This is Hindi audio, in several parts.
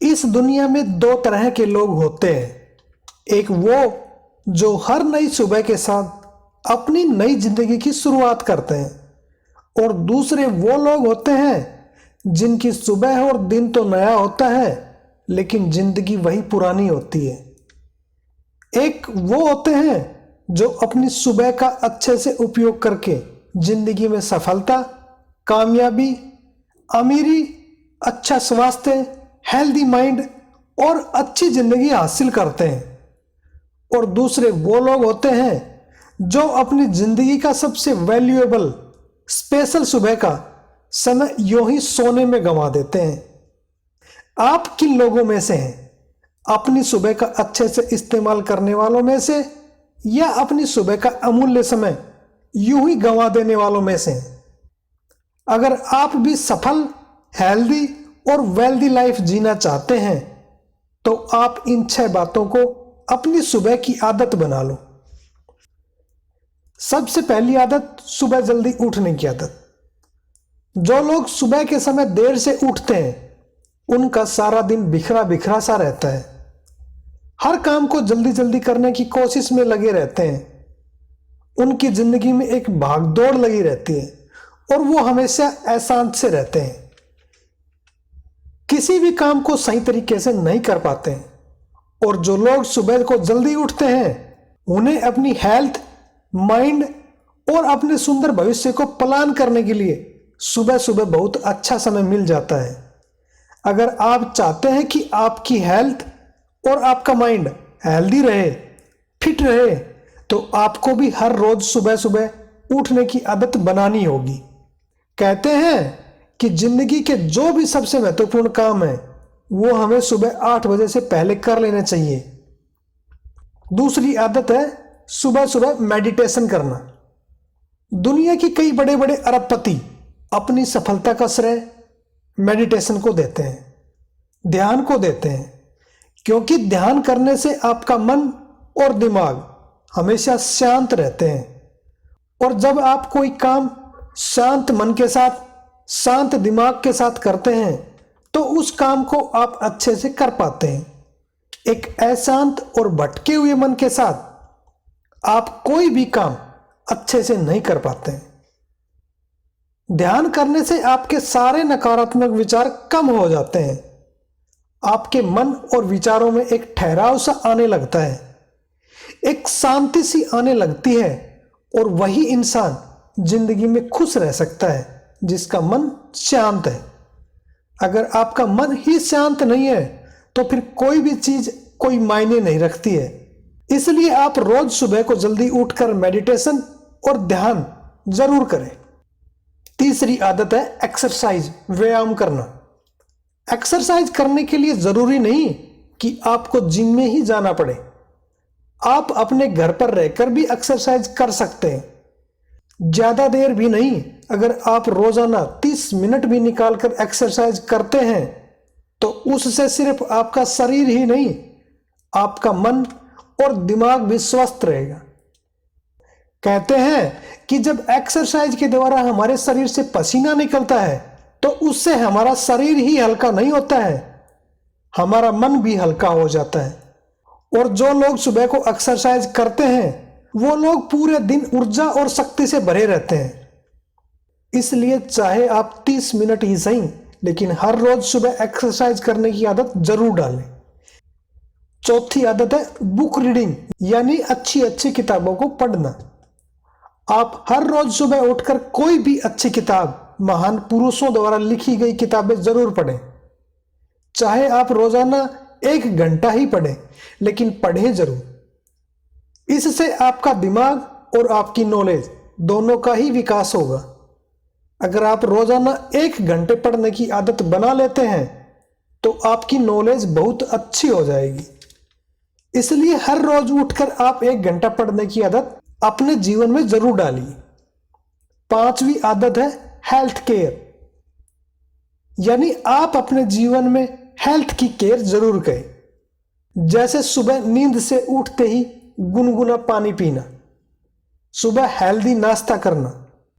इस दुनिया में दो तरह के लोग होते हैं। एक वो जो हर नई सुबह के साथ अपनी नई जिंदगी की शुरुआत करते हैं और दूसरे वो लोग होते हैं जिनकी सुबह और दिन तो नया होता है लेकिन जिंदगी वही पुरानी होती है। एक वो होते हैं जो अपनी सुबह का अच्छे से उपयोग करके जिंदगी में सफलता, कामयाबी, अमीरी, अच्छा स्वास्थ्य, हेल्दी माइंड और अच्छी जिंदगी हासिल करते हैं। और दूसरे वो लोग होते हैं जो अपनी जिंदगी का सबसे वैल्यूएबल स्पेशल सुबह का समय यूं ही सोने में गंवा देते हैं। आप किन लोगों में से हैं? अपनी सुबह का अच्छे से इस्तेमाल करने वालों में से या अपनी सुबह का अमूल्य समय यूं ही गंवा देने वालों में से? अगर आप भी सफल, हेल्दी और वेल्दी लाइफ जीना चाहते हैं तो आप इन 6 बातों को अपनी सुबह की आदत बना लो। सबसे पहली आदत, सुबह जल्दी उठने की आदत। जो लोग सुबह के समय देर से उठते हैं उनका सारा दिन बिखरा बिखरा सा रहता है। हर काम को जल्दी जल्दी करने की कोशिश में लगे रहते हैं। उनकी जिंदगी में एक भागदौड़ लगी रहती है और वो हमेशा अशांत से रहते हैं। किसी भी काम को सही तरीके से नहीं कर पाते हैं। और जो लोग सुबह को जल्दी उठते हैं उन्हें अपनी हेल्थ, माइंड और अपने सुंदर भविष्य को प्लान करने के लिए सुबह सुबह बहुत अच्छा समय मिल जाता है। अगर आप चाहते हैं कि आपकी हेल्थ और आपका माइंड हेल्दी रहे, फिट रहे, तो आपको भी हर रोज सुबह सुबह उठने की आदत बनानी होगी। कहते हैं कि जिंदगी के जो भी सबसे महत्वपूर्ण काम है वो हमें सुबह 8 बजे से पहले कर लेना चाहिए। दूसरी आदत है सुबह सुबह मेडिटेशन करना। दुनिया के कई बड़े बड़े अरबपति अपनी सफलता का श्रेय मेडिटेशन को देते हैं, ध्यान को देते हैं, क्योंकि ध्यान करने से आपका मन और दिमाग हमेशा शांत रहते हैं। और जब आप कोई काम शांत मन के साथ, शांत दिमाग के साथ करते हैं तो उस काम को आप अच्छे से कर पाते हैं। एक अशांत और भटके हुए मन के साथ आप कोई भी काम अच्छे से नहीं कर पाते हैं। ध्यान करने से आपके सारे नकारात्मक विचार कम हो जाते हैं। आपके मन और विचारों में एक ठहराव सा आने लगता है, एक शांति सी आने लगती है और वही इंसान जिंदगी में खुश रह सकता है जिसका मन शांत है। अगर आपका मन ही शांत नहीं है तो फिर कोई भी चीज कोई मायने नहीं रखती है। इसलिए आप रोज सुबह को जल्दी उठकर मेडिटेशन और ध्यान जरूर करें। तीसरी आदत है एक्सरसाइज, व्यायाम करना। एक्सरसाइज करने के लिए जरूरी नहीं कि आपको जिम में ही जाना पड़े। आप अपने घर पर रहकर भी एक्सरसाइज कर सकते हैं। ज्यादा देर भी नहीं, अगर आप रोजाना 30 मिनट भी निकालकर एक्सरसाइज करते हैं तो उससे सिर्फ आपका शरीर ही नहीं, आपका मन और दिमाग भी स्वस्थ रहेगा। कहते हैं कि जब एक्सरसाइज के द्वारा हमारे शरीर से पसीना निकलता है तो उससे हमारा शरीर ही हल्का नहीं होता है, हमारा मन भी हल्का हो जाता है। और जो लोग सुबह को एक्सरसाइज करते हैं वो लोग पूरे दिन ऊर्जा और शक्ति से भरे रहते हैं। इसलिए चाहे आप 30 मिनट ही सही, लेकिन हर रोज सुबह एक्सरसाइज करने की आदत जरूर डालें। चौथी आदत है बुक रीडिंग, यानी अच्छी अच्छी किताबों को पढ़ना। आप हर रोज सुबह उठकर कोई भी अच्छी किताब, महान पुरुषों द्वारा लिखी गई किताबें जरूर पढ़ें। चाहे आप रोजाना 1 घंटा ही पढ़ें, लेकिन पढ़ें जरूर। इससे आपका दिमाग और आपकी नॉलेज दोनों का ही विकास होगा। अगर आप रोजाना 1 घंटे पढ़ने की आदत बना लेते हैं तो आपकी नॉलेज बहुत अच्छी हो जाएगी। इसलिए हर रोज उठकर आप 1 घंटा पढ़ने की आदत अपने जीवन में जरूर डालिए। 5वीं आदत है हेल्थ केयर, यानी आप अपने जीवन में हेल्थ की केयर जरूर करें। जैसे सुबह नींद से उठते ही गुनगुना पानी पीना, सुबह हेल्दी नाश्ता करना,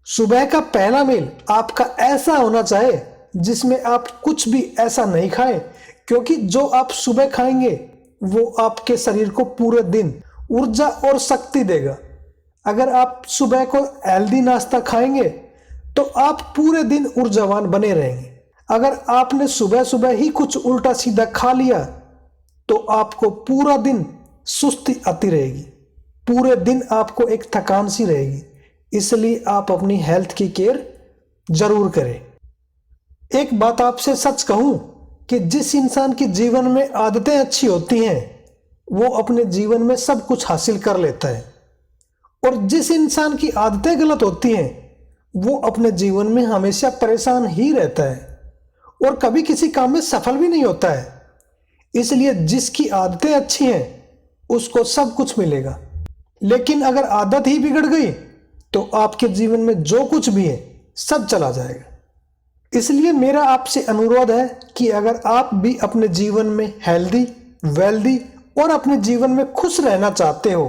सुबह का पहला मील आपका ऐसा होना चाहिए जिसमें आप कुछ भी ऐसा नहीं खाएं क्योंकि जो आप सुबह खाएंगे वो आपके शरीर को पूरे दिन ऊर्जा और शक्ति देगा। अगर आप सुबह को हेल्दी नाश्ता खाएंगे तो आप पूरे दिन ऊर्जावान बने रहेंगे। अगर आपने सुबह सुबह ही कुछ उल्टा सीधा खा लिया तो आपको पूरा दिन सुस्ती आती रहेगी, पूरे दिन आपको एक थकान सी रहेगी। इसलिए आप अपनी हेल्थ की केयर जरूर करें। एक बात आपसे सच कहूं कि जिस इंसान के जीवन में आदतें अच्छी होती हैं वो अपने जीवन में सब कुछ हासिल कर लेता है, और जिस इंसान की आदतें गलत होती हैं वो अपने जीवन में हमेशा परेशान ही रहता है और कभी किसी काम में सफल भी नहीं होता है। इसलिए जिसकी आदतें अच्छी हैं उसको सब कुछ मिलेगा, लेकिन अगर आदत ही बिगड़ गई तो आपके जीवन में जो कुछ भी है सब चला जाएगा। इसलिए मेरा आपसे अनुरोध है कि अगर आप भी अपने जीवन में हेल्दी, वेल्दी और अपने जीवन में खुश रहना चाहते हो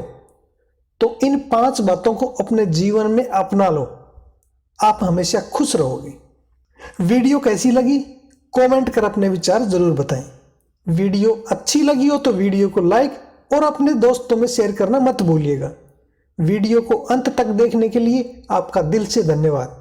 तो इन 5 बातों को अपने जीवन में अपना लो, आप हमेशा खुश रहोगे। वीडियो कैसी लगी कमेंट कर अपने विचार जरूर बताएं। वीडियो अच्छी लगी हो तो वीडियो को लाइक और अपने दोस्तों में शेयर करना मत भूलिएगा। वीडियो को अंत तक देखने के लिए आपका दिल से धन्यवाद।